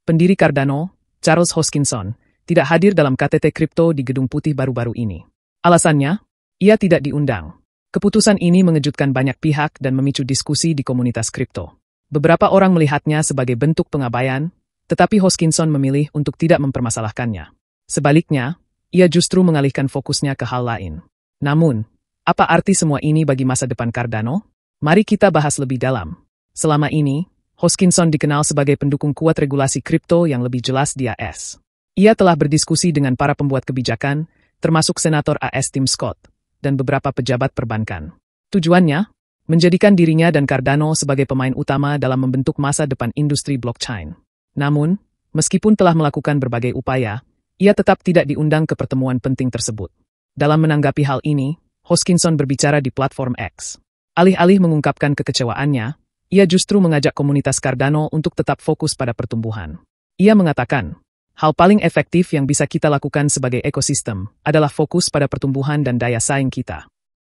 pendiri Cardano, Charles Hoskinson, tidak hadir dalam KTT kripto di Gedung Putih baru-baru ini. Alasannya, ia tidak diundang. Keputusan ini mengejutkan banyak pihak dan memicu diskusi di komunitas kripto. Beberapa orang melihatnya sebagai bentuk pengabaian, tetapi Hoskinson memilih untuk tidak mempermasalahkannya. Sebaliknya, ia justru mengalihkan fokusnya ke hal lain. Namun, apa arti semua ini bagi masa depan Cardano? Mari kita bahas lebih dalam. Selama ini, Hoskinson dikenal sebagai pendukung kuat regulasi kripto yang lebih jelas di AS. Ia telah berdiskusi dengan para pembuat kebijakan, termasuk Senator AS Tim Scott, dan beberapa pejabat perbankan. Tujuannya, menjadikan dirinya dan Cardano sebagai pemain utama dalam membentuk masa depan industri blockchain. Namun, meskipun telah melakukan berbagai upaya, ia tetap tidak diundang ke pertemuan penting tersebut. Dalam menanggapi hal ini, Hoskinson berbicara di platform X. Alih-alih mengungkapkan kekecewaannya, ia justru mengajak komunitas Cardano untuk tetap fokus pada pertumbuhan. Ia mengatakan, hal paling efektif yang bisa kita lakukan sebagai ekosistem adalah fokus pada pertumbuhan dan daya saing kita.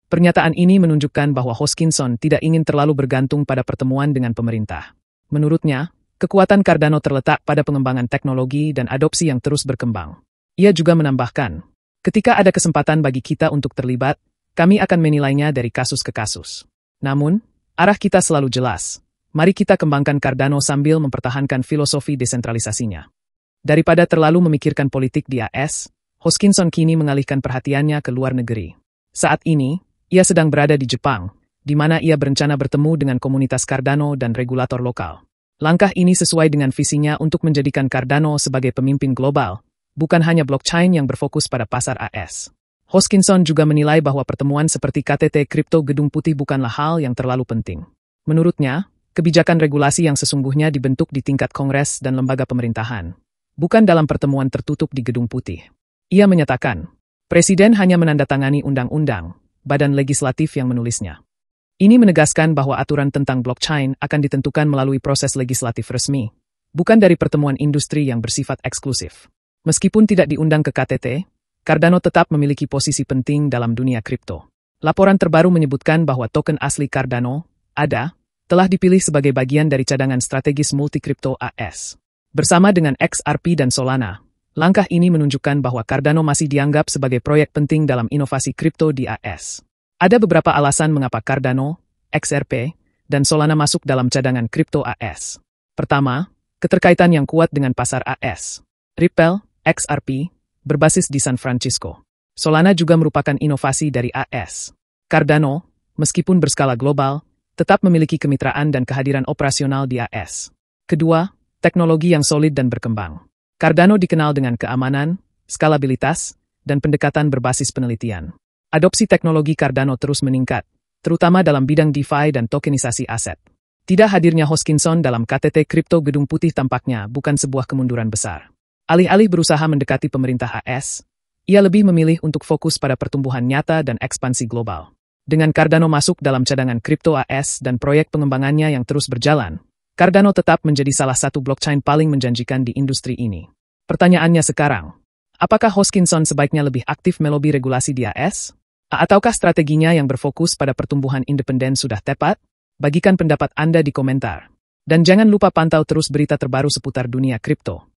Pernyataan ini menunjukkan bahwa Hoskinson tidak ingin terlalu bergantung pada pertemuan dengan pemerintah. Menurutnya, kekuatan Cardano terletak pada pengembangan teknologi dan adopsi yang terus berkembang. Ia juga menambahkan, ketika ada kesempatan bagi kita untuk terlibat, kami akan menilainya dari kasus ke kasus. Namun, arah kita selalu jelas. Mari kita kembangkan Cardano sambil mempertahankan filosofi desentralisasinya. Daripada terlalu memikirkan politik di AS, Hoskinson kini mengalihkan perhatiannya ke luar negeri. Saat ini, ia sedang berada di Jepang, di mana ia berencana bertemu dengan komunitas Cardano dan regulator lokal. Langkah ini sesuai dengan visinya untuk menjadikan Cardano sebagai pemimpin global, bukan hanya blockchain yang berfokus pada pasar AS. Hoskinson juga menilai bahwa pertemuan seperti KTT Kripto Gedung Putih bukanlah hal yang terlalu penting. Menurutnya, kebijakan regulasi yang sesungguhnya dibentuk di tingkat Kongres dan lembaga pemerintahan, bukan dalam pertemuan tertutup di Gedung Putih. Ia menyatakan, Presiden hanya menandatangani undang-undang, badan legislatif yang menulisnya. Ini menegaskan bahwa aturan tentang blockchain akan ditentukan melalui proses legislatif resmi, bukan dari pertemuan industri yang bersifat eksklusif. Meskipun tidak diundang ke KTT, Cardano tetap memiliki posisi penting dalam dunia kripto. Laporan terbaru menyebutkan bahwa token asli Cardano, ADA, telah dipilih sebagai bagian dari cadangan strategis multi-kripto AS. Bersama dengan XRP dan Solana, langkah ini menunjukkan bahwa Cardano masih dianggap sebagai proyek penting dalam inovasi kripto di AS. Ada beberapa alasan mengapa Cardano, XRP, dan Solana masuk dalam cadangan kripto AS. Pertama, keterkaitan yang kuat dengan pasar AS. Ripple, XRP, berbasis di San Francisco. Solana juga merupakan inovasi dari AS. Cardano, meskipun berskala global, tetap memiliki kemitraan dan kehadiran operasional di AS. Kedua, teknologi yang solid dan berkembang. Cardano dikenal dengan keamanan, skalabilitas, dan pendekatan berbasis penelitian. Adopsi teknologi Cardano terus meningkat, terutama dalam bidang DeFi dan tokenisasi aset. Tidak hadirnya Hoskinson dalam KTT Kripto Gedung Putih tampaknya bukan sebuah kemunduran besar. Alih-alih berusaha mendekati pemerintah AS, ia lebih memilih untuk fokus pada pertumbuhan nyata dan ekspansi global. Dengan Cardano masuk dalam cadangan kripto AS dan proyek pengembangannya yang terus berjalan, Cardano tetap menjadi salah satu blockchain paling menjanjikan di industri ini. Pertanyaannya sekarang, apakah Hoskinson sebaiknya lebih aktif melobi regulasi di AS? Ataukah strateginya yang berfokus pada pertumbuhan independen sudah tepat? Bagikan pendapat Anda di komentar. Dan jangan lupa pantau terus berita terbaru seputar dunia kripto.